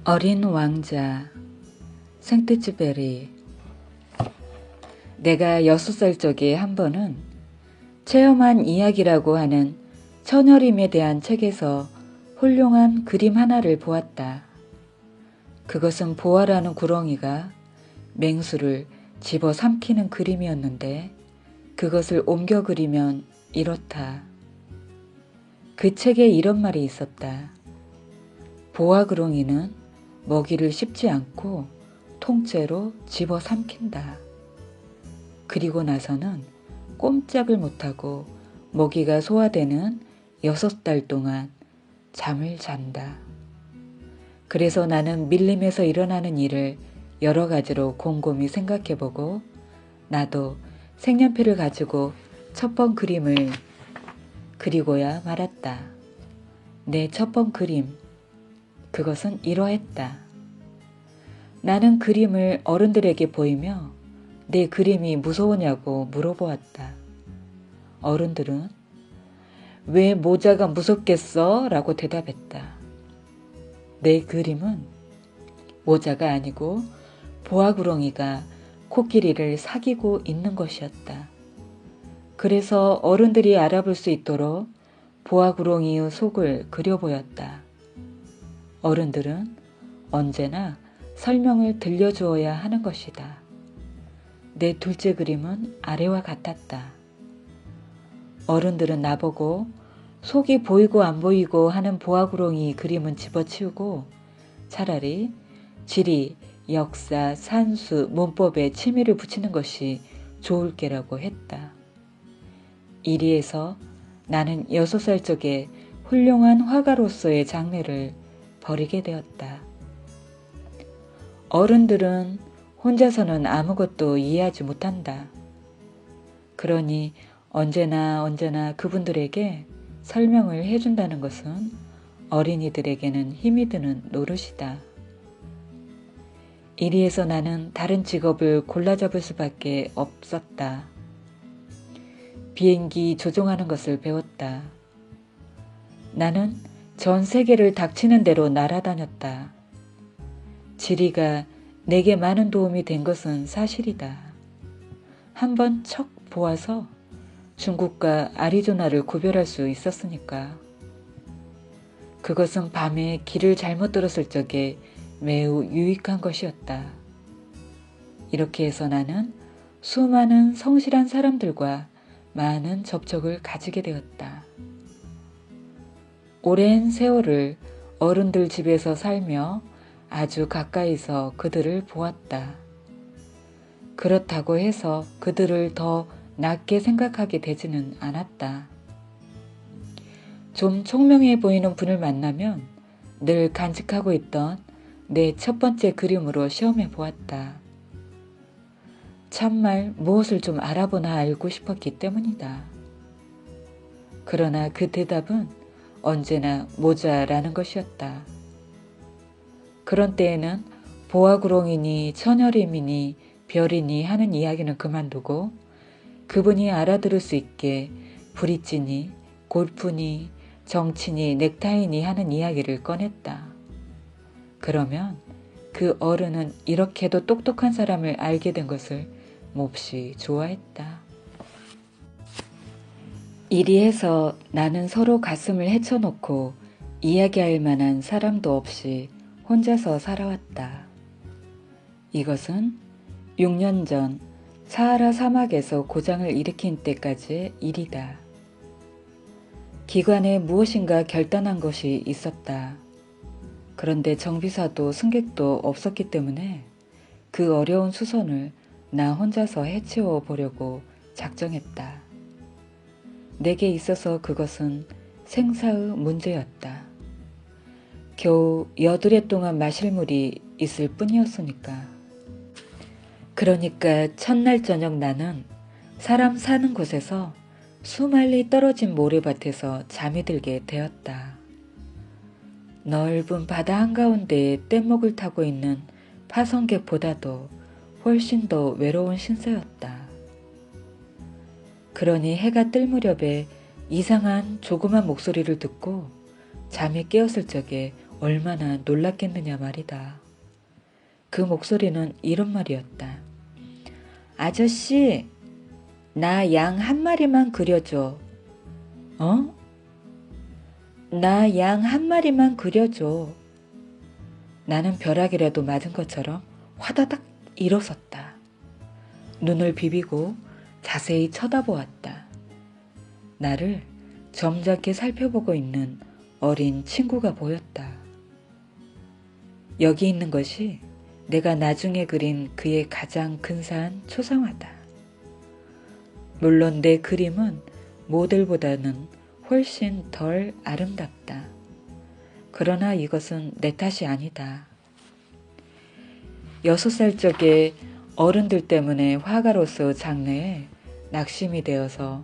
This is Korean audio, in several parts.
어린 왕자 생트쥐베리. 내가 6살 적에 한 번은 체험한 이야기라고 하는 처녀림에 대한 책에서 훌륭한 그림 하나를 보았다. 그것은 보아라는 구렁이가 맹수를 집어 삼키는 그림이었는데 그것을 옮겨 그리면 이렇다. 그 책에 이런 말이 있었다. 보아 구렁이는 먹이를 씹지 않고 통째로 집어 삼킨다. 그리고 나서는 꼼짝을 못하고 먹이가 소화되는 6달 동안 잠을 잔다. 그래서 나는 밀림에서 일어나는 일을 여러 가지로 곰곰이 생각해보고 나도 색연필을 가지고 첫 번 그림을 그리고야 말았다. 내 첫 번 그림, 그것은 이러했다. 나는 그림을 어른들에게 보이며 내 그림이 무서우냐고 물어보았다. 어른들은 왜 모자가 무섭겠어? 라고 대답했다. 내 그림은 모자가 아니고 보아구렁이가 코끼리를 사귀고 있는 것이었다. 그래서 어른들이 알아볼 수 있도록 보아구렁이의 속을 그려보였다. 어른들은 언제나 설명을 들려주어야 하는 것이다. 내 둘째 그림은 아래와 같았다. 어른들은 나보고 속이 보이고 안 보이고 하는 보아구렁이 그림은 집어치우고 차라리 지리, 역사, 산수, 문법에 취미를 붙이는 것이 좋을 게라고 했다. 이리에서 나는 6살 적에 훌륭한 화가로서의 장래를 버리게 되었다. 어른들은 혼자서는 아무것도 이해하지 못한다. 그러니 언제나 그분들에게 설명을 해준다는 것은 어린이들에게는 힘이 드는 노릇이다. 이리에서 나는 다른 직업을 골라 잡을 수밖에 없었다. 비행기 조종하는 것을 배웠다. 나는 전 세계를 닥치는 대로 날아다녔다. 지리가 내게 많은 도움이 된 것은 사실이다. 한번 척 보아서 중국과 아리조나를 구별할 수 있었으니까. 그것은 밤에 길을 잘못 들었을 적에 매우 유익한 것이었다. 이렇게 해서 나는 수많은 성실한 사람들과 많은 접촉을 가지게 되었다. 오랜 세월을 어른들 집에서 살며 아주 가까이서 그들을 보았다. 그렇다고 해서 그들을 더 낮게 생각하게 되지는 않았다. 좀 총명해 보이는 분을 만나면 늘 간직하고 있던 내 첫 번째 그림으로 시험해 보았다. 참말 무엇을 좀 알아보나 알고 싶었기 때문이다. 그러나 그 대답은 언제나 모자라는 것이었다. 그런 때에는 보아구렁이니 처녀림이니 별이니 하는 이야기는 그만두고 그분이 알아들을 수 있게 브릿지니 골프니 정치니 넥타이니 하는 이야기를 꺼냈다. 그러면 그 어른은 이렇게도 똑똑한 사람을 알게 된 것을 몹시 좋아했다. 이리해서 나는 서로 가슴을 헤쳐놓고 이야기할 만한 사람도 없이 혼자서 살아왔다. 이것은 6년 전 사하라 사막에서 고장을 일으킨 때까지의 일이다. 기관에 무엇인가 결단한 것이 있었다. 그런데 정비사도 승객도 없었기 때문에 그 어려운 수선을 나 혼자서 해치워 보려고 작정했다. 내게 있어서 그것은 생사의 문제였다. 겨우 8해 동안 마실 물이 있을 뿐이었으니까. 그러니까 첫날 저녁 나는 사람 사는 곳에서 수말리 떨어진 모래밭에서 잠이 들게 되었다. 넓은 바다 한가운데에 뗏목을 타고 있는 파성객보다도 훨씬 더 외로운 신세였다. 그러니 해가 뜰 무렵에 이상한 조그만 목소리를 듣고 잠이 깨었을 적에 얼마나 놀랐겠느냐 말이다. 그 목소리는 이런 말이었다. 아저씨, 나 양 한 마리만 그려줘. 어? 나 양 한 마리만 그려줘. 나는 벼락이라도 맞은 것처럼 화다닥 일어섰다. 눈을 비비고 자세히 쳐다보았다. 나를 점잖게 살펴보고 있는 어린 친구가 보였다. 여기 있는 것이 내가 나중에 그린 그의 가장 근사한 초상화다. 물론 내 그림은 모델보다는 훨씬 덜 아름답다. 그러나 이것은 내 탓이 아니다. 6살 적에 어른들 때문에 화가로서 장래에 낙심이 되어서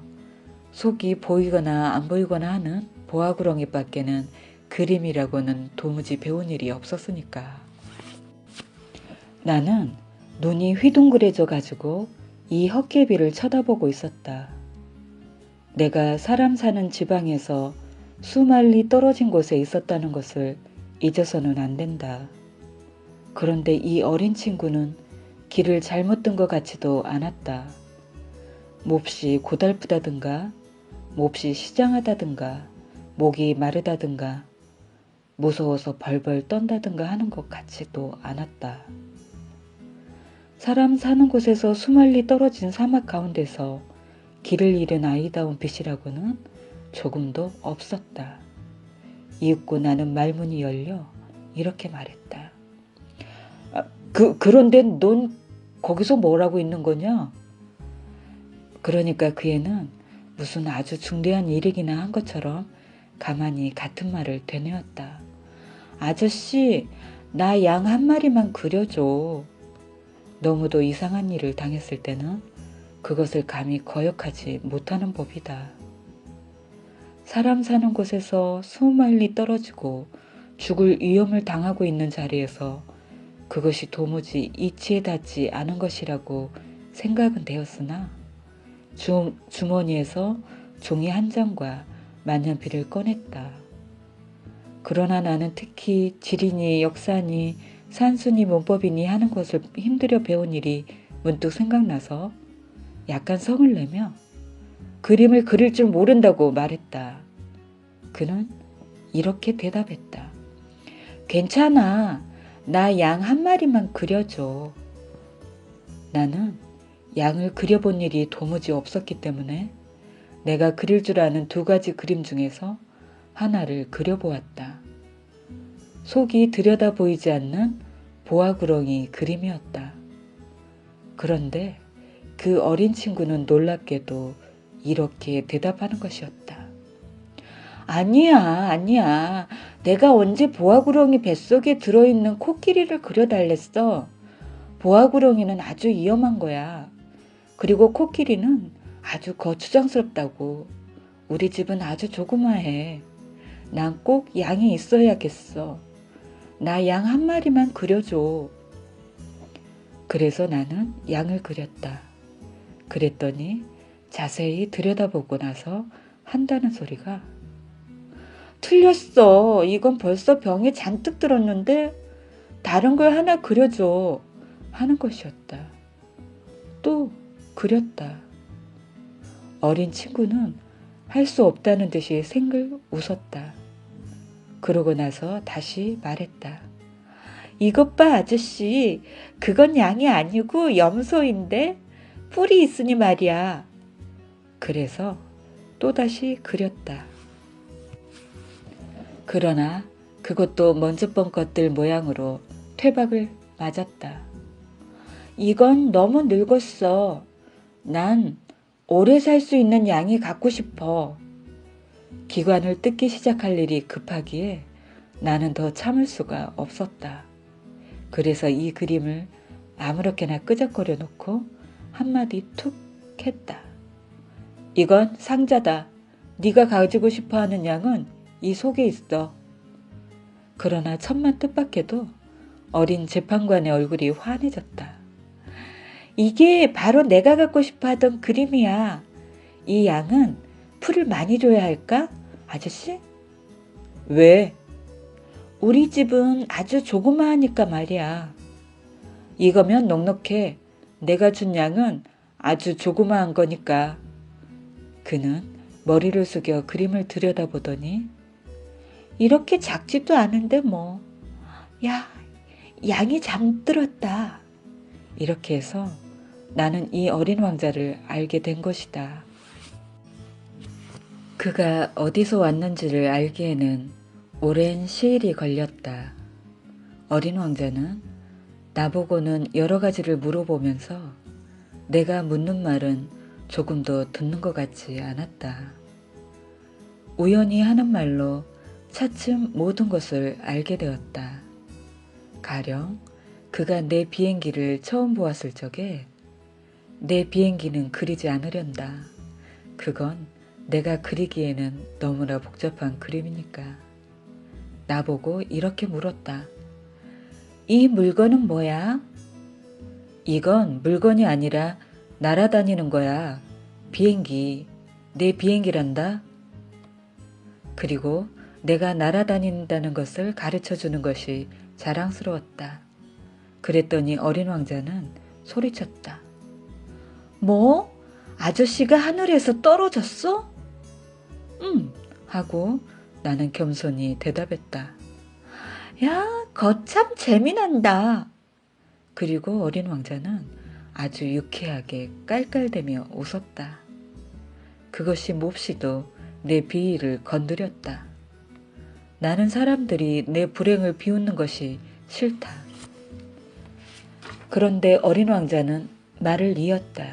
속이 보이거나 안 보이거나 하는 보아구렁이밖에는 그림이라고는 도무지 배운 일이 없었으니까. 나는 눈이 휘둥그레져 가지고 이 헛개비를 쳐다보고 있었다. 내가 사람 사는 지방에서 수말리 떨어진 곳에 있었다는 것을 잊어서는 안 된다. 그런데 이 어린 친구는 길을 잘못 든 것 같지도 않았다. 몹시 고달프다든가, 몹시 시장하다든가, 목이 마르다든가, 무서워서 벌벌 떤다든가 하는 것 같지도 않았다. 사람 사는 곳에서 수말리 떨어진 사막 가운데서 길을 잃은 아이다운 빛이라고는 조금도 없었다. 이윽고 나는 말문이 열려 이렇게 말했다. 그런데 넌 거기서 뭐라고 있는 거냐? 그러니까 그 애는 무슨 아주 중대한 일이기나 한 것처럼 가만히 같은 말을 되뇌었다. 아저씨, 나 양 한 마리만 그려줘. 너무도 이상한 일을 당했을 때는 그것을 감히 거역하지 못하는 법이다. 사람 사는 곳에서 수말리 떨어지고 죽을 위험을 당하고 있는 자리에서 그것이 도무지 이치에 닿지 않은 것이라고 생각은 되었으나 주머니에서 종이 한 장과 만년필을 꺼냈다. 그러나 나는 특히 지리니 역사니 산수니 문법이니 하는 것을 힘들여 배운 일이 문득 생각나서 약간 성을 내며 그림을 그릴 줄 모른다고 말했다. 그는 이렇게 대답했다. 괜찮아. 나 양 한 마리만 그려줘. 나는 양을 그려본 일이 도무지 없었기 때문에 내가 그릴 줄 아는 2가지 그림 중에서 하나를 그려보았다. 속이 들여다 보이지 않는 보아구렁이 그림이었다. 그런데 그 어린 친구는 놀랍게도 이렇게 대답하는 것이었다. 아니야. 내가 언제 보아구렁이 뱃속에 들어있는 코끼리를 그려달랬어. 보아구렁이는 아주 위험한 거야. 그리고 코끼리는 아주 거추장스럽다고. 우리 집은 아주 조그마해. 난 꼭 양이 있어야겠어. 나 양 한 마리만 그려줘. 그래서 나는 양을 그렸다. 그랬더니 자세히 들여다보고 나서 한다는 소리가 틀렸어. 이건 벌써 병에 잔뜩 들었는데 다른 걸 하나 그려줘 하는 것이었다. 또 그렸다. 어린 친구는 할 수 없다는 듯이 생글 웃었다. 그러고 나서 다시 말했다. 이것 봐 아저씨. 그건 양이 아니고 염소인데 뿔이 있으니 말이야. 그래서 또다시 그렸다. 그러나 그것도 먼저 번 것들 모양으로 퇴박을 맞았다. 이건 너무 늙었어. 난 오래 살 수 있는 양이 갖고 싶어. 기관을 뜯기 시작할 일이 급하기에 나는 더 참을 수가 없었다. 그래서 이 그림을 아무렇게나 끄적거려 놓고 한마디 툭 했다. 이건 상자다. 네가 가지고 싶어하는 양은 이 속에 있어. 그러나 천만 뜻밖에도 어린 재판관의 얼굴이 환해졌다. 이게 바로 내가 갖고 싶어하던 그림이야. 이 양은 풀을 많이 줘야 할까? 아저씨? 왜? 우리 집은 아주 조그마하니까 말이야. 이거면 넉넉해. 내가 준 양은 아주 조그마한 거니까. 그는 머리를 숙여 그림을 들여다보더니 이렇게 작지도 않은데 뭐. 야, 양이 잠들었다. 이렇게 해서 나는 이 어린 왕자를 알게 된 것이다. 그가 어디서 왔는지를 알기에는 오랜 시일이 걸렸다. 어린 왕자는 나보고는 여러 가지를 물어보면서 내가 묻는 말은 조금도 듣는 것 같지 않았다. 우연히 하는 말로 차츰 모든 것을 알게 되었다. 가령 그가 내 비행기를 처음 보았을 적에 내 비행기는 그리지 않으련다. 그건 내가 그리기에는 너무나 복잡한 그림이니까. 나보고 이렇게 물었다. 이 물건은 뭐야? 이건 물건이 아니라 날아다니는 거야. 비행기. 내 비행기란다. 그리고 내가 날아다닌다는 것을 가르쳐 주는 것이 자랑스러웠다. 그랬더니 어린 왕자는 소리쳤다. 뭐? 아저씨가 하늘에서 떨어졌어? 하고 나는 겸손히 대답했다. 야, 거참 재미난다. 그리고 어린 왕자는 아주 유쾌하게 깔깔대며 웃었다. 그것이 몹시도 내 비위를 건드렸다. 나는 사람들이 내 불행을 비웃는 것이 싫다. 그런데 어린 왕자는 말을 이었다.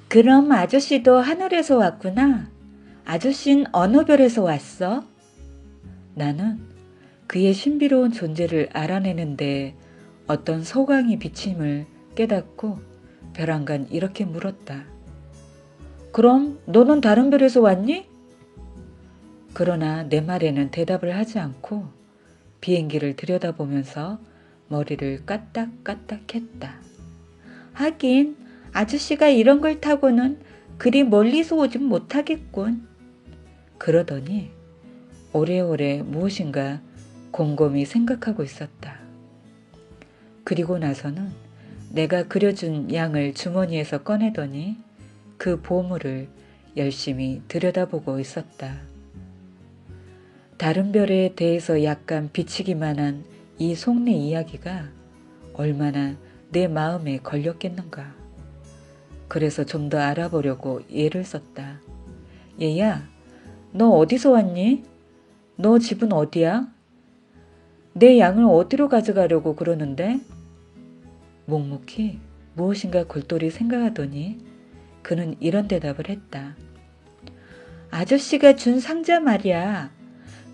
그럼 아저씨도 하늘에서 왔구나. 아저씨는 어느 별에서 왔어? 나는 그의 신비로운 존재를 알아내는데 어떤 서광이 비침을 깨닫고 벼랑간 이렇게 물었다. 그럼 너는 다른 별에서 왔니? 그러나 내 말에는 대답을 하지 않고 비행기를 들여다보면서 머리를 까딱까딱 했다. 하긴 아저씨가 이런 걸 타고는 그리 멀리서 오진 못하겠군. 그러더니 오래오래 무엇인가 곰곰이 생각하고 있었다. 그리고 나서는 내가 그려준 양을 주머니에서 꺼내더니 그 보물을 열심히 들여다보고 있었다. 다른 별에 대해서 약간 비치기만 한 이 속내 이야기가 얼마나 내 마음에 걸렸겠는가. 그래서 좀 더 알아보려고 예를 썼다. 얘야, 너 어디서 왔니? 너 집은 어디야? 내 양을 어디로 가져가려고 그러는데? 묵묵히 무엇인가 골똘히 생각하더니 그는 이런 대답을 했다. 아저씨가 준 상자 말이야.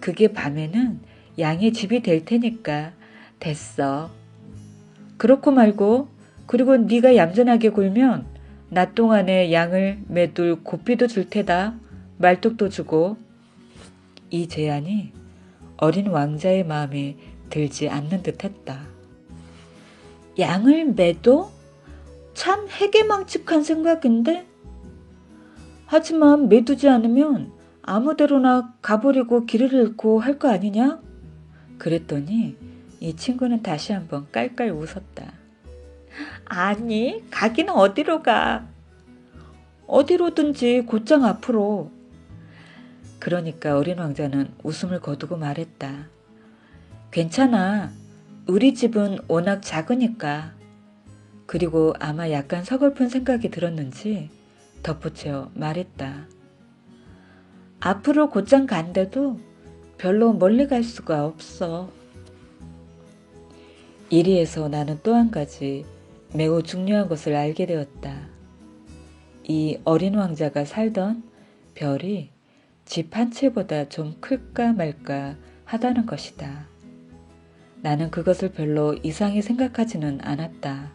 그게 밤에는 양의 집이 될 테니까 됐어. 그렇고 말고 그리고 네가 얌전하게 굴면 낮 동안에 양을 매둘 고삐도 줄 테다. 말뚝도 주고. 이 제안이 어린 왕자의 마음에 들지 않는 듯했다. 양을 매도? 참 해괴망측한 생각인데? 하지만 매두지 않으면 아무데로나 가버리고 길을 잃고 할 거 아니냐? 그랬더니 이 친구는 다시 한번 깔깔 웃었다. 아니, 가기는 어디로 가? 어디로든지 곧장 앞으로. 그러니까 어린 왕자는 웃음을 거두고 말했다. 괜찮아. 우리 집은 워낙 작으니까. 그리고 아마 약간 서글픈 생각이 들었는지 덧붙여 말했다. 앞으로 곧장 간데도 별로 멀리 갈 수가 없어. 이리에서 나는 또 한 가지 매우 중요한 것을 알게 되었다. 이 어린 왕자가 살던 별이 집 한 채보다 좀 클까 말까 하다는 것이다. 나는 그것을 별로 이상히 생각하지는 않았다.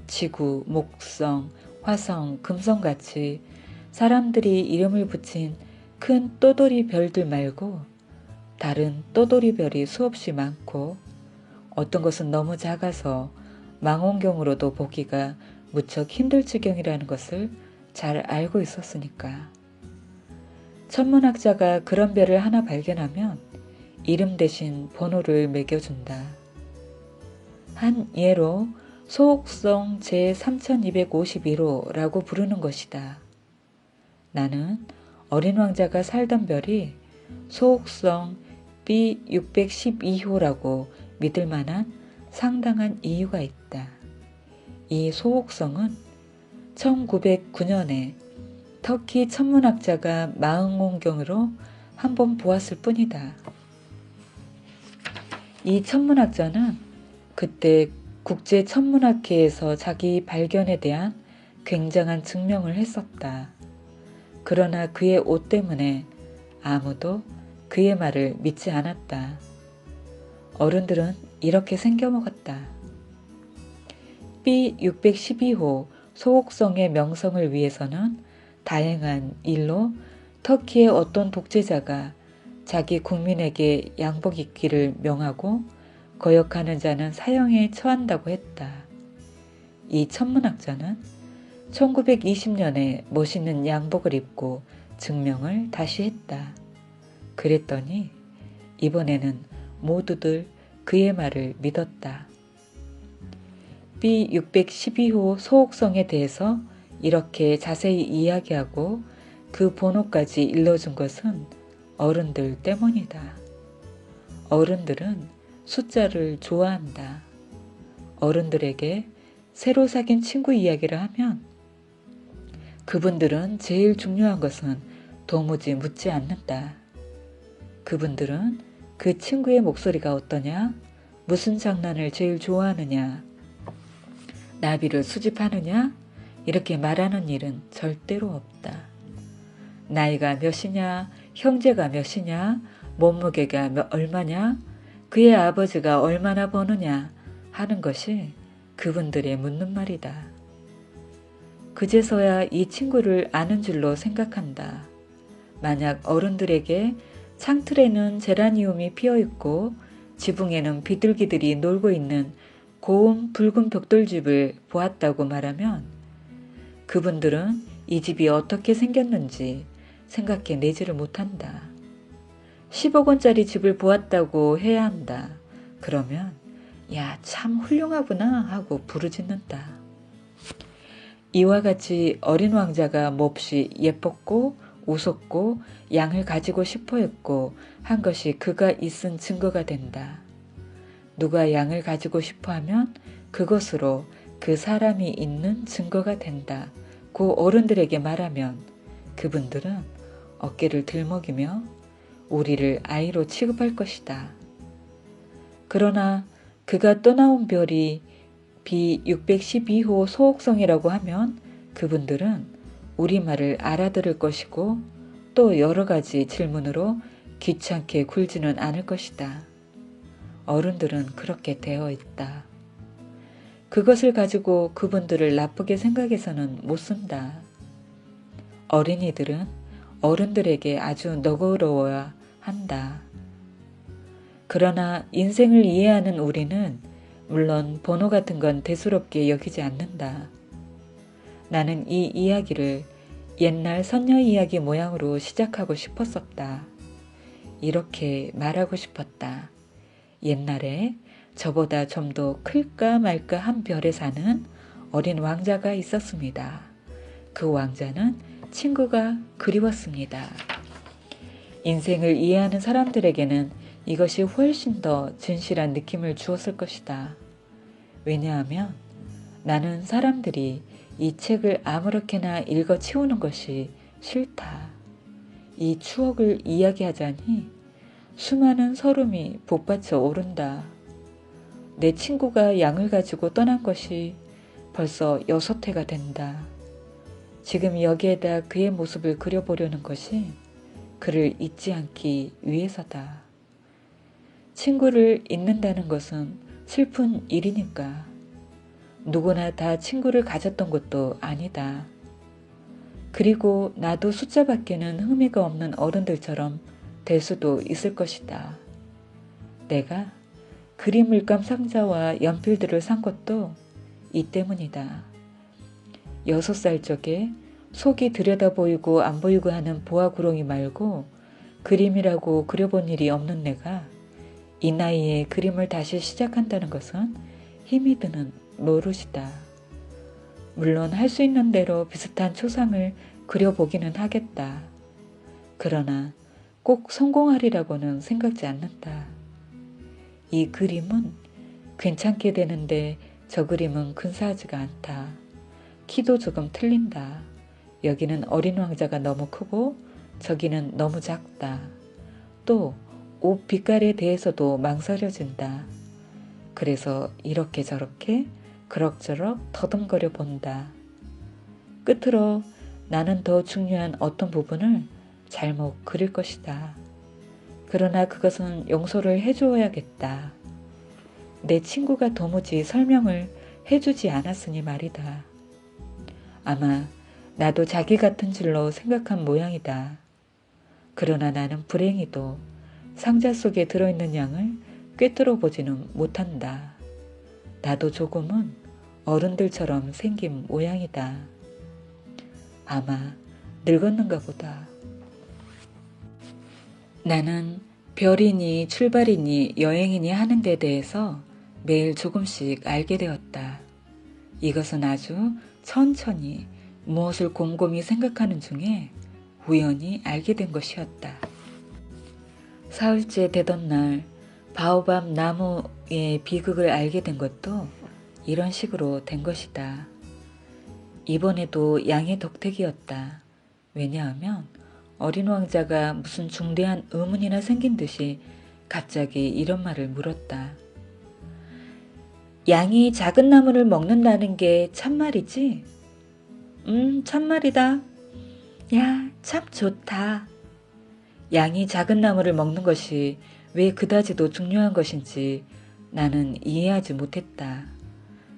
지구, 목성, 화성, 금성같이 사람들이 이름을 붙인 큰 또돌이 별들 말고 다른 또돌이 별이 수없이 많고 어떤 것은 너무 작아서 망원경으로도 보기가 무척 힘들 지경이라는 것을 잘 알고 있었으니까. 천문학자가 그런 별을 하나 발견하면 이름 대신 번호를 매겨준다. 한 예로 소옥성 제3251호라고 부르는 것이다. 나는 어린 왕자가 살던 별이 소옥성 B612호라고 믿을 만한 상당한 이유가 있다. 이 소옥성은 1909년에 터키 천문학자가 망원경으로 한번 보았을 뿐이다. 이 천문학자는 그때 국제천문학회에서 자기 발견에 대한 굉장한 증명을 했었다. 그러나 그의 옷 때문에 아무도 그의 말을 믿지 않았다. 어른들은 이렇게 생겨먹었다. B612호 소옥성의 명성을 위해서는 다양한 일로 터키의 어떤 독재자가 자기 국민에게 양복 입기를 명하고 거역하는 자는 사형에 처한다고 했다. 이 천문학자는 1920년에 멋있는 양복을 입고 증명을 다시 했다. 그랬더니 이번에는 모두들 그의 말을 믿었다. B612호 소옥성에 대해서 이렇게 자세히 이야기하고 그 번호까지 일러준 것은 어른들 때문이다. 어른들은 숫자를 좋아한다. 어른들에게 새로 사귄 친구 이야기를 하면 그분들은 제일 중요한 것은 도무지 묻지 않는다. 그분들은 그 친구의 목소리가 어떠냐, 무슨 장난을 제일 좋아하느냐, 나비를 수집하느냐, 이렇게 말하는 일은 절대로 없다. 나이가 몇이냐, 형제가 몇이냐, 몸무게가 얼마냐, 그의 아버지가 얼마나 버느냐 하는 것이 그분들의 묻는 말이다. 그제서야 이 친구를 아는 줄로 생각한다. 만약 어른들에게 창틀에는 제라니움이 피어있고 지붕에는 비둘기들이 놀고 있는 고운 붉은 벽돌집을 보았다고 말하면 그분들은 이 집이 어떻게 생겼는지 생각해 내지를 못한다. 10억 원짜리 집을 보았다고 해야 한다. 그러면 야, 참 훌륭하구나 하고 부르짖는다. 이와 같이 어린 왕자가 몹시 예뻤고 웃었고 양을 가지고 싶어 했고 한 것이 그가 있은 증거가 된다. 누가 양을 가지고 싶어 하면 그것으로 그 사람이 있는 증거가 된다. 그 어른들에게 말하면 그분들은 어깨를 들먹이며 우리를 아이로 취급할 것이다. 그러나 그가 떠나온 별이 B612호 소옥성이라고 하면 그분들은 우리말을 알아들을 것이고 또 여러 가지 질문으로 귀찮게 굴지는 않을 것이다. 어른들은 그렇게 되어 있다. 그것을 가지고 그분들을 나쁘게 생각해서는 못 쓴다. 어린이들은 어른들에게 아주 너그러워야 한다. 그러나 인생을 이해하는 우리는 물론 번호 같은 건 대수롭게 여기지 않는다. 나는 이 이야기를 옛날 선녀 이야기 모양으로 시작하고 싶었었다. 이렇게 말하고 싶었다. 옛날에 저보다 좀 더 클까 말까 한 별에 사는 어린 왕자가 있었습니다. 그 왕자는 친구가 그리웠습니다. 인생을 이해하는 사람들에게는 이것이 훨씬 더 진실한 느낌을 주었을 것이다. 왜냐하면 나는 사람들이 이 책을 아무렇게나 읽어 치우는 것이 싫다. 이 추억을 이야기하자니 수많은 설움이 복받쳐 오른다. 내 친구가 양을 가지고 떠난 것이 벌써 6회가 된다. 지금 여기에다 그의 모습을 그려보려는 것이 그를 잊지 않기 위해서다. 친구를 잊는다는 것은 슬픈 일이니까. 누구나 다 친구를 가졌던 것도 아니다. 그리고 나도 숫자밖에는 흥미가 없는 어른들처럼 될 수도 있을 것이다. 내가 그림 물감 상자와 연필들을 산 것도 이 때문이다. 6살 적에 속이 들여다 보이고 안 보이고 하는 보아구렁이 말고 그림이라고 그려본 일이 없는 내가 이 나이에 그림을 다시 시작한다는 것은 힘이 드는 노릇이다. 물론 할 수 있는 대로 비슷한 초상을 그려보기는 하겠다. 그러나 꼭 성공하리라고는 생각지 않는다. 이 그림은 괜찮게 되는데 저 그림은 근사하지가 않다. 키도 조금 틀린다. 여기는 어린 왕자가 너무 크고 저기는 너무 작다. 또 옷 빛깔에 대해서도 망설여진다. 그래서 이렇게 저렇게 그럭저럭 더듬거려 본다. 끝으로 나는 더 중요한 어떤 부분을 잘못 그릴 것이다. 그러나 그것은 용서를 해주어야겠다. 내 친구가 도무지 설명을 해주지 않았으니 말이다. 아마 나도 자기 같은 줄로 생각한 모양이다. 그러나 나는 불행히도 상자 속에 들어있는 양을 꿰뚫어 보지는 못한다. 나도 조금은 어른들처럼 생긴 모양이다. 아마 늙었는가 보다. 나는 별이니 출발이니 여행이니 하는 데 대해서 매일 조금씩 알게 되었다. 이것은 아주 천천히 무엇을 곰곰이 생각하는 중에 우연히 알게 된 것이었다. 사흘째 되던 날 바오밥 나무의 비극을 알게 된 것도 이런 식으로 된 것이다. 이번에도 양의 덕택이었다. 왜냐하면 어린 왕자가 무슨 중대한 의문이나 생긴 듯이 갑자기 이런 말을 물었다. 양이 작은 나무를 먹는다는 게 참말이지? 참말이다. 야, 참 좋다. 양이 작은 나무를 먹는 것이 왜 그다지도 중요한 것인지 나는 이해하지 못했다.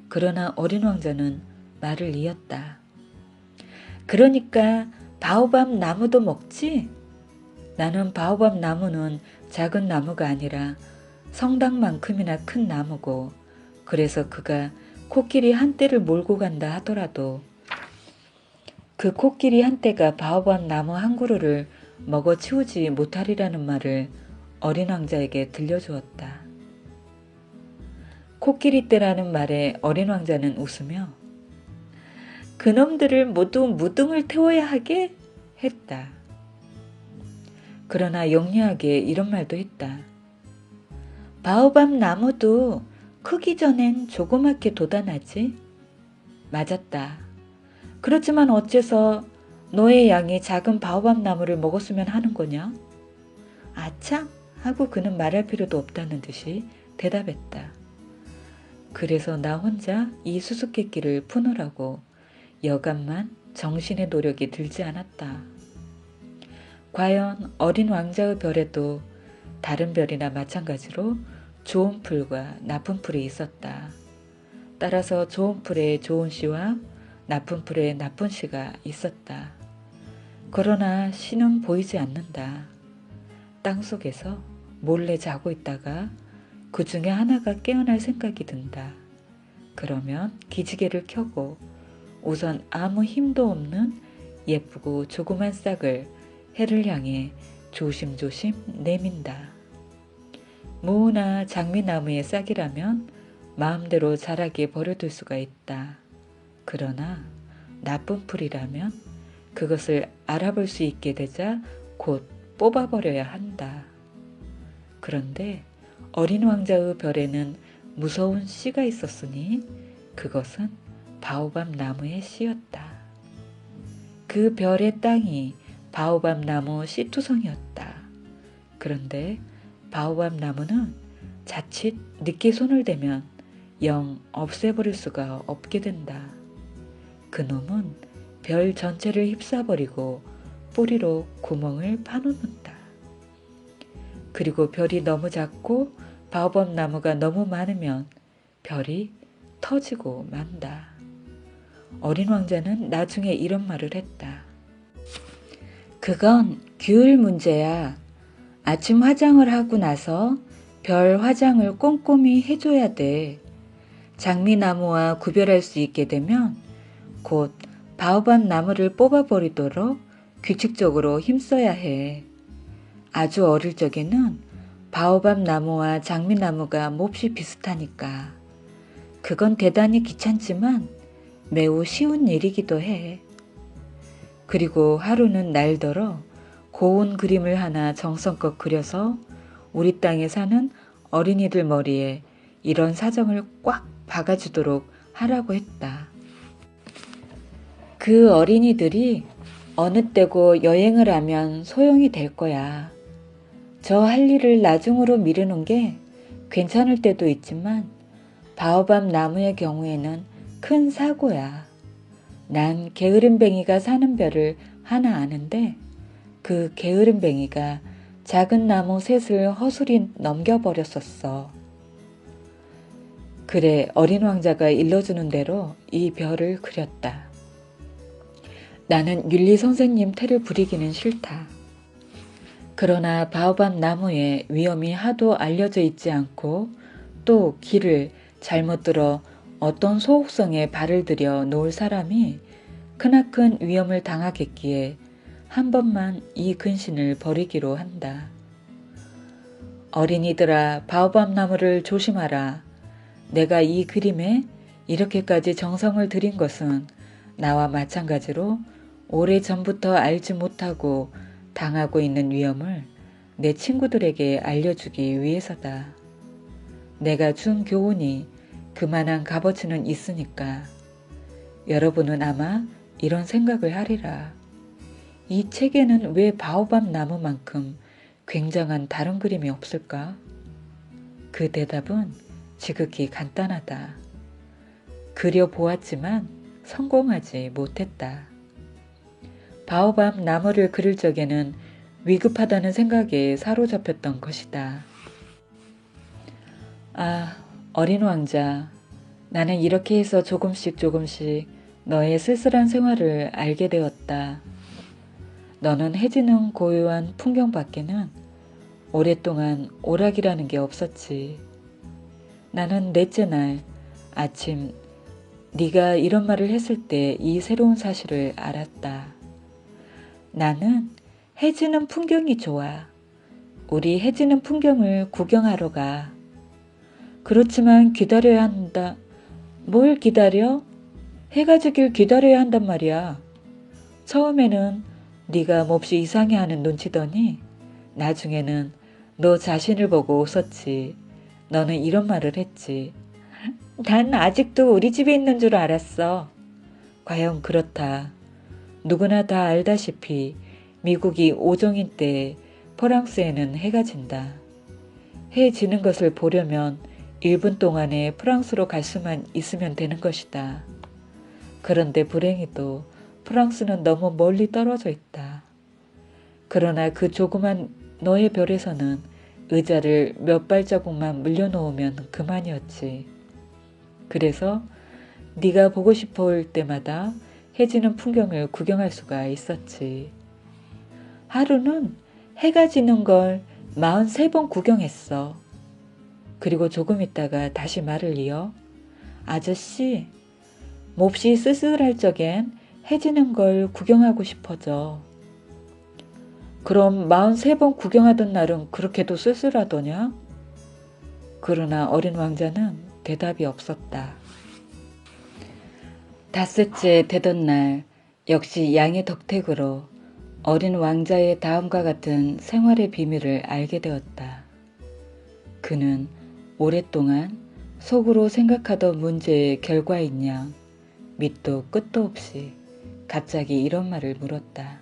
그러나 어린 왕자는 말을 이었다. 그러니까 바오밥 나무도 먹지? 나는 바오밥 나무는 작은 나무가 아니라 성당만큼이나 큰 나무고, 그래서 그가 코끼리 한 떼를 몰고 간다 하더라도 그 코끼리 한 떼가 바오밥 나무 한 그루를 먹어 치우지 못하리라는 말을 어린 왕자에게 들려주었다. 코끼리 떼라는 말에 어린 왕자는 웃으며 그놈들을 모두 무등을 태워야 하게 했다. 그러나 영리하게 이런 말도 했다. 바오밥 나무도 크기 전엔 조그맣게 돋아나지? 맞았다. 그렇지만 어째서 너의 양이 작은 바오밥 나무를 먹었으면 하는 거냐? 아참! 하고 그는 말할 필요도 없다는 듯이 대답했다. 그래서 나 혼자 이 수수께끼를 푸느라고 여간만 정신의 노력이 들지 않았다. 과연 어린 왕자의 별에도 다른 별이나 마찬가지로 좋은 풀과 나쁜 풀이 있었다. 따라서 좋은 풀에 좋은 씨와 나쁜 풀에 나쁜 씨가 있었다. 그러나 씨는 보이지 않는다. 땅속에서 몰래 자고 있다가 그 중에 하나가 깨어날 생각이 든다. 그러면 기지개를 켜고 우선 아무 힘도 없는 예쁘고 조그만 싹을 해를 향해 조심조심 내민다. 무나 장미나무의 싹이라면 마음대로 자라게 버려둘 수가 있다. 그러나 나쁜 풀이라면 그것을 알아볼 수 있게 되자 곧 뽑아버려야 한다. 그런데 어린 왕자의 별에는 무서운 씨가 있었으니 그것은 바오밥 나무의 씨였다. 그 별의 땅이 바오밥 나무 씨투성이었다. 그런데 바오밥 나무는 자칫 늦게 손을 대면 영 없애버릴 수가 없게 된다. 그놈은 별 전체를 휩싸버리고 뿌리로 구멍을 파놓는다. 그리고 별이 너무 작고 바오밥 나무가 너무 많으면 별이 터지고 만다. 어린 왕자는 나중에 이런 말을 했다. 그건 규율 문제야. 아침 화장을 하고 나서 별 화장을 꼼꼼히 해줘야 돼. 장미나무와 구별할 수 있게 되면 곧 바오밥 나무를 뽑아버리도록 규칙적으로 힘써야 해. 아주 어릴 적에는 바오밥 나무와 장미나무가 몹시 비슷하니까. 그건 대단히 귀찮지만 매우 쉬운 일이기도 해. 그리고 하루는 날더러 고운 그림을 하나 정성껏 그려서 우리 땅에 사는 어린이들 머리에 이런 사정을 꽉 박아주도록 하라고 했다. 그 어린이들이 어느 때고 여행을 하면 소용이 될 거야. 저 할 일을 나중으로 미루는 게 괜찮을 때도 있지만 바오밥 나무의 경우에는 큰 사고야. 난 게으름뱅이가 사는 별을 하나 아는데 그 게으름뱅이가 작은 나무 셋을 허술히 넘겨버렸었어. 그래, 어린 왕자가 일러주는 대로 이 별을 그렸다. 나는 윤리 선생님 태를 부리기는 싫다. 그러나 바오밥 나무에 위험이 하도 알려져 있지 않고 또 길을 잘못 들어 어떤 소옥성에 발을 들여 놓을 사람이 크나큰 위험을 당하겠기에 한 번만 이 근신을 버리기로 한다. 어린이들아, 바오밥 나무를 조심하라. 내가 이 그림에 이렇게까지 정성을 들인 것은 나와 마찬가지로 오래전부터 알지 못하고 당하고 있는 위험을 내 친구들에게 알려주기 위해서다. 내가 준 교훈이 그만한 값어치는 있으니까 여러분은 아마 이런 생각을 하리라. 이 책에는 왜 바오밥 나무만큼 굉장한 다른 그림이 없을까? 그 대답은 지극히 간단하다. 그려보았지만 성공하지 못했다. 바오밥 나무를 그릴 적에는 위급하다는 생각에 사로잡혔던 것이다. 아, 어린 왕자, 나는 이렇게 해서 조금씩 너의 쓸쓸한 생활을 알게 되었다. 너는 해지는 고요한 풍경밖에는 오랫동안 오락이라는 게 없었지. 나는 넷째 날 아침 네가 이런 말을 했을 때 이 새로운 사실을 알았다. 나는 해지는 풍경이 좋아. 우리 해지는 풍경을 구경하러 가. 그렇지만 기다려야 한다. 뭘 기다려? 해가 지길 기다려야 한단 말이야. 처음에는 네가 몹시 이상해하는 눈치더니 나중에는 너 자신을 보고 웃었지. 너는 이런 말을 했지. 난 아직도 우리 집에 있는 줄 알았어. 과연 그렇다. 누구나 다 알다시피 미국이 오정인 때 프랑스에는 해가 진다. 해 지는 것을 보려면 1분 동안에 프랑스로 갈 수만 있으면 되는 것이다. 그런데 불행히도 프랑스는 너무 멀리 떨어져 있다. 그러나 그 조그만 너의 별에서는 의자를 몇 발자국만 물려놓으면 그만이었지. 그래서 네가 보고 싶어 올 때마다 해지는 풍경을 구경할 수가 있었지. 하루는 해가 지는 걸 43번 구경했어. 그리고 조금 있다가 다시 말을 이어 아저씨, 몹시 쓸쓸할 적엔 해지는 걸 구경하고 싶어져. 그럼 43번 구경하던 날은 그렇게도 쓸쓸하더냐? 그러나 어린 왕자는 대답이 없었다. 닷새째 되던 날 역시 양의 덕택으로 어린 왕자의 다음과 같은 생활의 비밀을 알게 되었다. 그는 오랫동안 속으로 생각하던 문제의 결과인 양 밑도 끝도 없이 갑자기 이런 말을 물었다.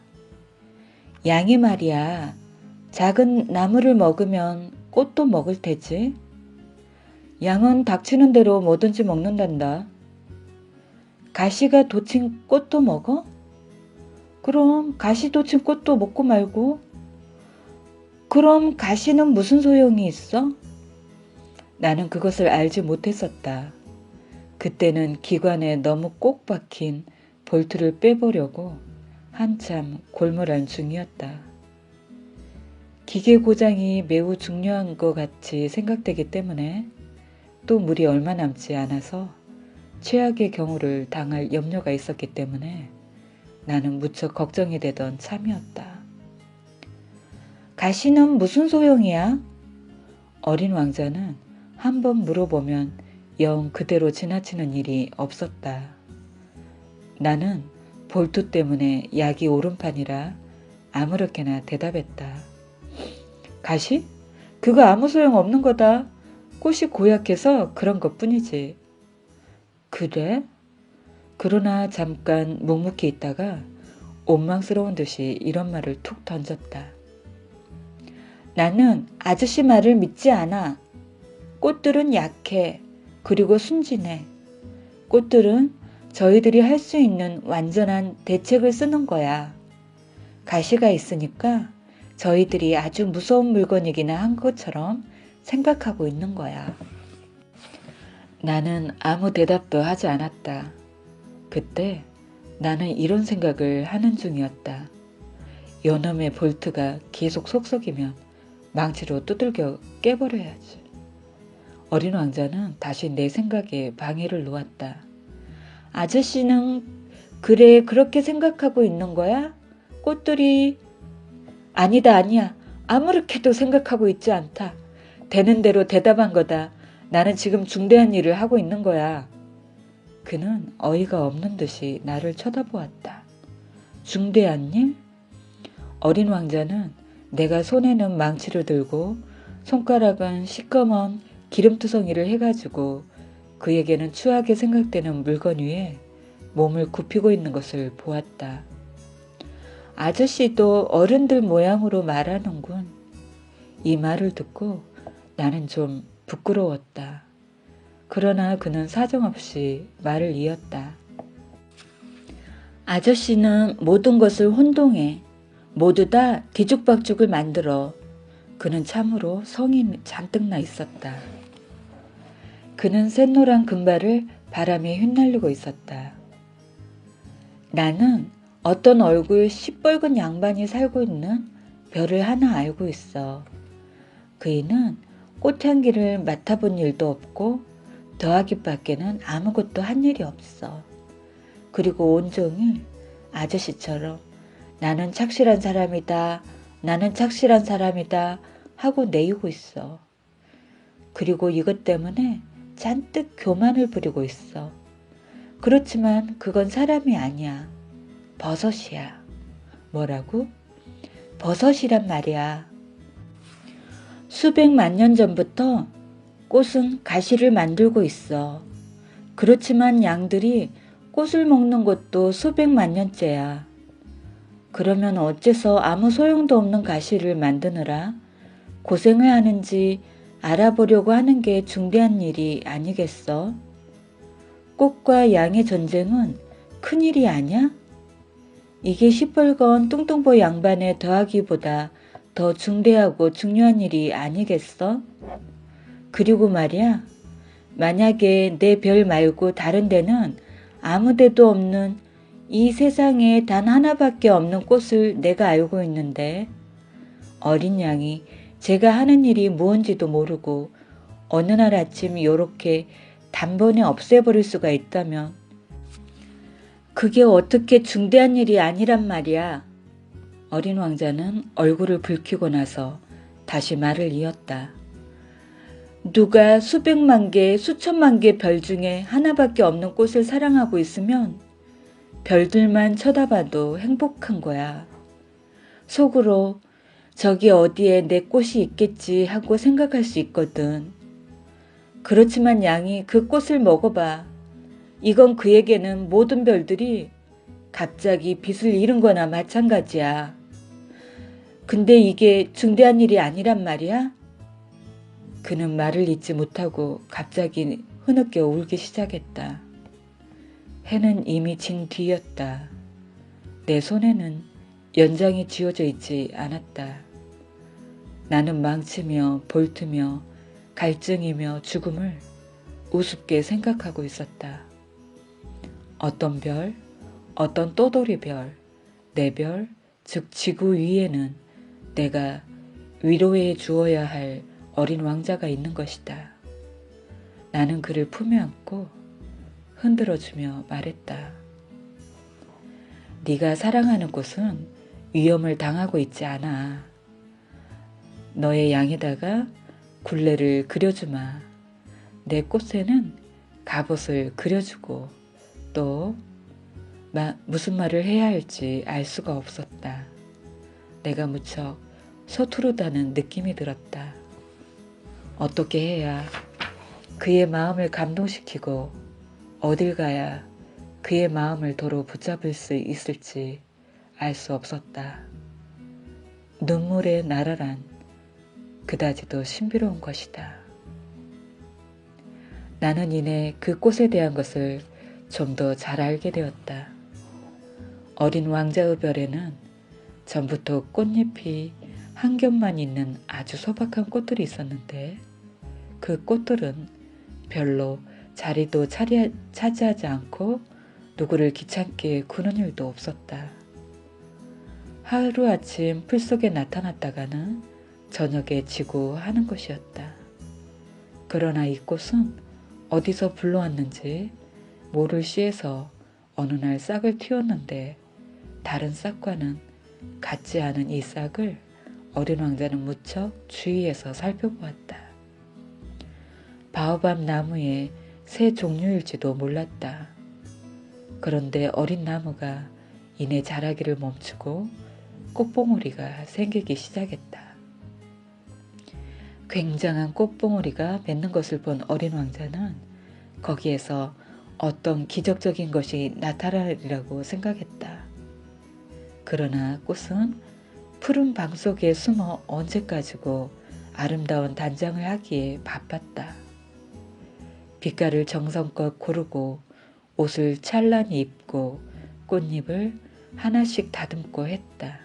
양이 말이야, 작은 나무를 먹으면 꽃도 먹을 테지? 양은 닥치는 대로 뭐든지 먹는단다. 가시가 돋친 꽃도 먹어? 그럼 가시 돋친 꽃도 먹고 말고? 그럼 가시는 무슨 소용이 있어? 나는 그것을 알지 못했었다. 그때는 기관에 너무 꼭 박힌 볼트를 빼보려고 한참 골몰한 중이었다. 기계 고장이 매우 중요한 것 같이 생각되기 때문에 또 물이 얼마 남지 않아서 최악의 경우를 당할 염려가 있었기 때문에 나는 무척 걱정이 되던 참이었다. 가시는 무슨 소용이야? 어린 왕자는 한 번 물어보면 영 그대로 지나치는 일이 없었다. 나는 볼트 때문에 약이 오른판이라 아무렇게나 대답했다. 가시? 그거 아무 소용 없는 거다. 꽃이 고약해서 그런 것뿐이지. 그래? 그러나 잠깐 묵묵히 있다가 원망스러운 듯이 이런 말을 툭 던졌다. 나는 아저씨 말을 믿지 않아. 꽃들은 약해. 그리고 순진해. 꽃들은 저희들이 할 수 있는 완전한 대책을 쓰는 거야. 가시가 있으니까 저희들이 아주 무서운 물건이기나 한 것처럼 생각하고 있는 거야. 나는 아무 대답도 하지 않았다. 그때 나는 이런 생각을 하는 중이었다. 요놈의 볼트가 계속 속썩이면 망치로 두들겨 깨버려야지. 어린 왕자는 다시 내 생각에 방해를 놓았다. 아저씨는 그래 그렇게 생각하고 있는 거야? 꽃들이 아니야. 아무렇게도 생각하고 있지 않다. 되는 대로 대답한 거다. 나는 지금 중대한 일을 하고 있는 거야. 그는 어이가 없는 듯이 나를 쳐다보았다. 중대한 일? 어린 왕자는 내가 손에는 망치를 들고 손가락은 시꺼먼 기름투성이를 해가지고 그에게는 추하게 생각되는 물건 위에 몸을 굽히고 있는 것을 보았다. 아저씨도 어른들 모양으로 말하는군. 이 말을 듣고 나는 좀 부끄러웠다. 그러나 그는 사정없이 말을 이었다. 아저씨는 모든 것을 혼동해. 모두 다 뒤죽박죽을 만들어. 그는 참으로 성이 잔뜩 나 있었다. 그는 샛노란 금발을 바람에 휘날리고 있었다. 나는 어떤 얼굴 시뻘건 양반이 살고 있는 별을 하나 알고 있어. 그이는 꽃향기를 맡아본 일도 없고 더하기밖에는 아무것도 한 일이 없어. 그리고 온종일 아저씨처럼 나는 착실한 사람이다. 나는 착실한 사람이다 하고 내이고 있어. 그리고 이것 때문에 잔뜩 교만을 부리고 있어. 그렇지만 그건 사람이 아니야. 버섯이야. 뭐라고? 버섯이란 말이야. 수백만 년 전부터 꽃은 가시를 만들고 있어. 그렇지만 양들이 꽃을 먹는 것도 수백만 년째야. 그러면 어째서 아무 소용도 없는 가시를 만드느라 고생을 하는지 알아보려고 하는 게 중대한 일이 아니겠어? 꽃과 양의 전쟁은 큰일이 아니야? 이게 시뻘건 뚱뚱보 양반의 더하기보다 더 중대하고 중요한 일이 아니겠어? 그리고 말이야, 만약에 내 별 말고 다른 데는 아무 데도 없는 이 세상에 단 하나밖에 없는 꽃을 내가 알고 있는데 어린 양이 제가 하는 일이 무언지도 모르고 어느 날 아침 요렇게 단번에 없애버릴 수가 있다면 그게 어떻게 중대한 일이 아니란 말이야. 어린 왕자는 얼굴을 붉히고 나서 다시 말을 이었다. 누가 수백만 개, 수천만 개 별 중에 하나밖에 없는 꽃을 사랑하고 있으면 별들만 쳐다봐도 행복한 거야. 속으로 저기 어디에 내 꽃이 있겠지 하고 생각할 수 있거든. 그렇지만 양이 그 꽃을 먹어봐. 이건 그에게는 모든 별들이 갑자기 빛을 잃은 거나 마찬가지야. 근데 이게 중대한 일이 아니란 말이야? 그는 말을 잇지 못하고 갑자기 흐느껴 울기 시작했다. 해는 이미 진 뒤였다. 내 손에는 연장이 쥐어져 있지 않았다. 나는 망치며 볼트며 갈증이며 죽음을 우습게 생각하고 있었다. 어떤 별, 어떤 떠돌이 별, 내 별, 즉 지구 위에는 내가 위로해 주어야 할 어린 왕자가 있는 것이다. 나는 그를 품에 안고 흔들어주며 말했다. 네가 사랑하는 꽃은 위험을 당하고 있지 않아. 너의 양에다가 굴레를 그려주마. 내 꽃에는 갑옷을 그려주고 또 무슨 말을 해야 할지 알 수가 없었다. 내가 무척 서투르다는 느낌이 들었다. 어떻게 해야 그의 마음을 감동시키고 어딜 가야 그의 마음을 도로 붙잡을 수 있을지 알 수 없었다. 눈물의 나라란 그다지도 신비로운 것이다. 나는 이내 그 꽃에 대한 것을 좀 더 잘 알게 되었다. 어린 왕자의 별에는 전부터 꽃잎이 한 겹만 있는 아주 소박한 꽃들이 있었는데 그 꽃들은 별로 자리도 차지하지 않고 누구를 귀찮게 구는 일도 없었다. 하루아침 풀 속에 나타났다가는 저녁에 지고 하는 것이었다. 그러나 이 꽃은 어디서 불러왔는지 모를 시에서 어느 날 싹을 틔웠는데 다른 싹과는 같지 않은 이 싹을 어린 왕자는 무척 주의해서 살펴보았다. 바오밥 나무의 새 종류일지도 몰랐다. 그런데 어린 나무가 이내 자라기를 멈추고 꽃봉오리가 생기기 시작했다. 굉장한 꽃봉오리가 맺는 것을 본 어린 왕자는 거기에서 어떤 기적적인 것이 나타나리라고 생각했다. 그러나 꽃은 푸른 방 속에 숨어 언제까지고 아름다운 단장을 하기에 바빴다. 빛깔을 정성껏 고르고 옷을 찬란히 입고 꽃잎을 하나씩 다듬고 했다.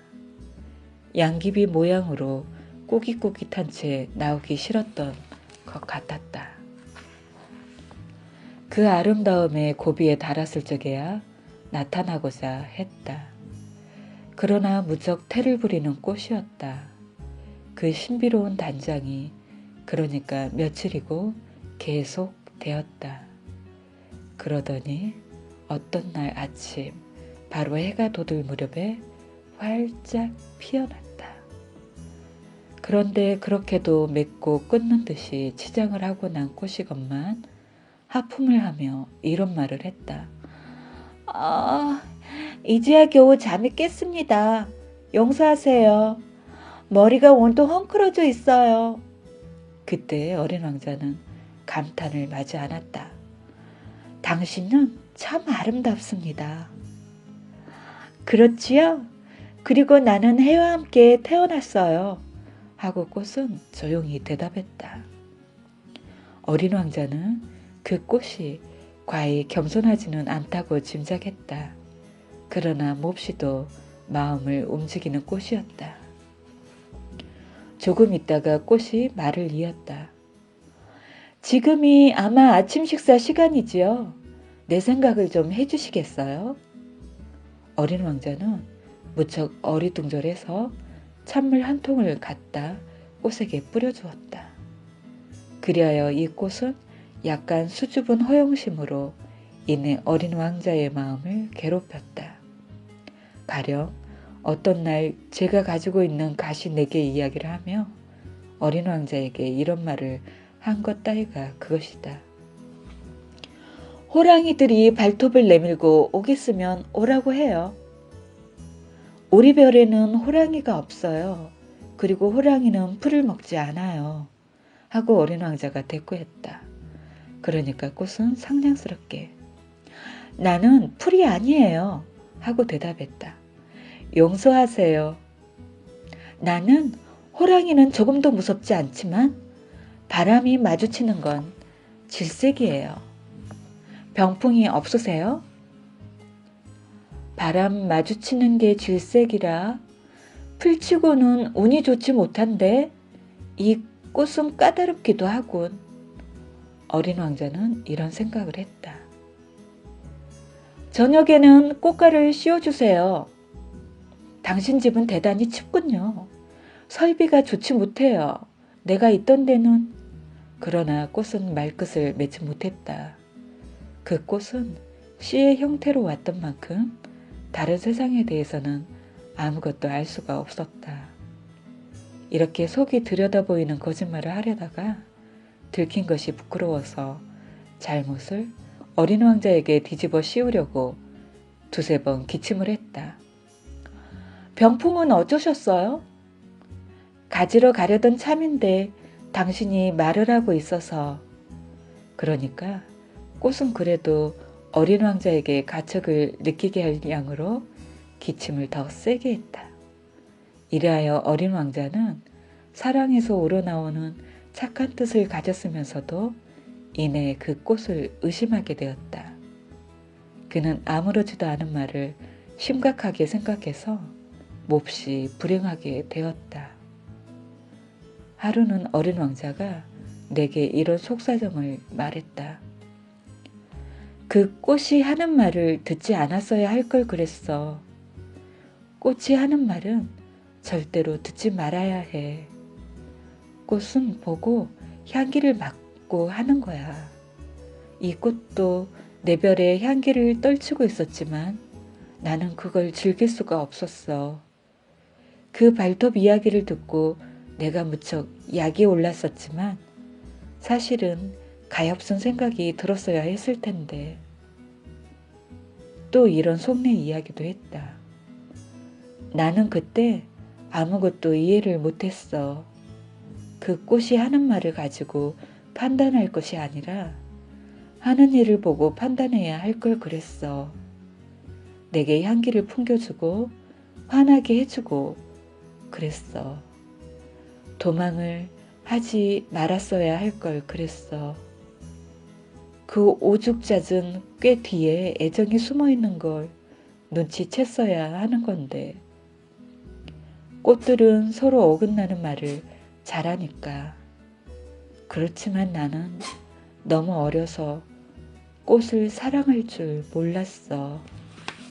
양귀비 모양으로 꼬깃꼬깃한 채 나오기 싫었던 것 같았다. 그 아름다움의 고비에 달았을 적에야 나타나고자 했다. 그러나 무척 태를 부리는 꽃이었다. 그 신비로운 단장이 그러니까 며칠이고 계속 되었다. 그러더니 어떤 날 아침 바로 해가 돋을 무렵에 활짝 피어났다. 그런데 그렇게도 맺고 끊는 듯이 치장을 하고 난 꽃이건만 하품을 하며 이런 말을 했다. 이제야 겨우 잠이 깼습니다. 용서하세요. 머리가 온통 헝클어져 있어요. 그때 어린 왕자는 감탄을 마지 않았다. 당신은 참 아름답습니다. 그렇지요? 그리고 나는 해와 함께 태어났어요. 하고 꽃은 조용히 대답했다. 어린 왕자는 그 꽃이 과히 겸손하지는 않다고 짐작했다. 그러나 몹시도 마음을 움직이는 꽃이었다. 조금 있다가 꽃이 말을 이었다. 지금이 아마 아침 식사 시간이지요. 내 생각을 좀 해주시겠어요? 어린 왕자는 무척 어리둥절해서 찬물 한 통을 갖다 꽃에게 뿌려주었다. 그리하여 이 꽃은 약간 수줍은 허영심으로 이내 어린 왕자의 마음을 괴롭혔다. 가령 어떤 날 제가 가지고 있는 가시 4개 이야기를 하며 어린 왕자에게 이런 말을 한 것 따위가 그것이다. 호랑이들이 발톱을 내밀고 오겠으면 오라고 해요. 우리 별에는 호랑이가 없어요. 그리고 호랑이는 풀을 먹지 않아요. 하고 어린 왕자가 대꾸했다. 그러니까 꽃은 상냥스럽게 나는 풀이 아니에요. 하고 대답했다. 용서하세요. 나는 호랑이는 조금도 무섭지 않지만 바람이 마주치는 건 질색이에요. 병풍이 없으세요? 바람 마주치는 게 질색이라 풀치고는 운이 좋지 못한데 이 꽃은 까다롭기도 하군. 어린 왕자는 이런 생각을 했다. 저녁에는 꽃가루를 씌워주세요. 당신 집은 대단히 춥군요. 설비가 좋지 못해요. 내가 있던 데는. 그러나 꽃은 말끝을 맺지 못했다. 그 꽃은 씨의 형태로 왔던 만큼 다른 세상에 대해서는 아무것도 알 수가 없었다. 이렇게 속이 들여다 보이는 거짓말을 하려다가 들킨 것이 부끄러워서 잘못을 어린 왕자에게 뒤집어 씌우려고 두세 번 기침을 했다. 병풍은 어쩌셨어요? 가지러 가려던 참인데 당신이 말을 하고 있어서. 그러니까 꽃은 그래도 어린 왕자에게 가책을 느끼게 할 양으로 기침을 더 세게 했다. 이래하여 어린 왕자는 사랑에서 우러나오는 착한 뜻을 가졌으면서도 이내 그 꽃을 의심하게 되었다. 그는 아무렇지도 않은 말을 심각하게 생각해서 몹시 불행하게 되었다. 하루는 어린 왕자가 내게 이런 속사정을 말했다. 그 꽃이 하는 말을 듣지 않았어야 할 걸 그랬어. 꽃이 하는 말은 절대로 듣지 말아야 해. 꽃은 보고 향기를 맡고 하는 거야. 이 꽃도 내 별에 향기를 떨치고 있었지만 나는 그걸 즐길 수가 없었어. 그 발톱 이야기를 듣고 내가 무척 약이 올랐었지만 사실은 가엾은 생각이 들었어야 했을 텐데. 또 이런 속내 이야기도 했다. 나는 그때 아무것도 이해를 못했어. 그 꽃이 하는 말을 가지고 판단할 것이 아니라 하는 일을 보고 판단해야 할 걸 그랬어. 내게 향기를 풍겨주고 화나게 해주고 그랬어. 도망을 하지 말았어야 할 걸 그랬어. 그 오죽잦은 꽤 뒤에 애정이 숨어 있는 걸 눈치챘어야 하는 건데. 꽃들은 서로 어긋나는 말을 잘하니까. 그렇지만 나는 너무 어려서 꽃을 사랑할 줄 몰랐어.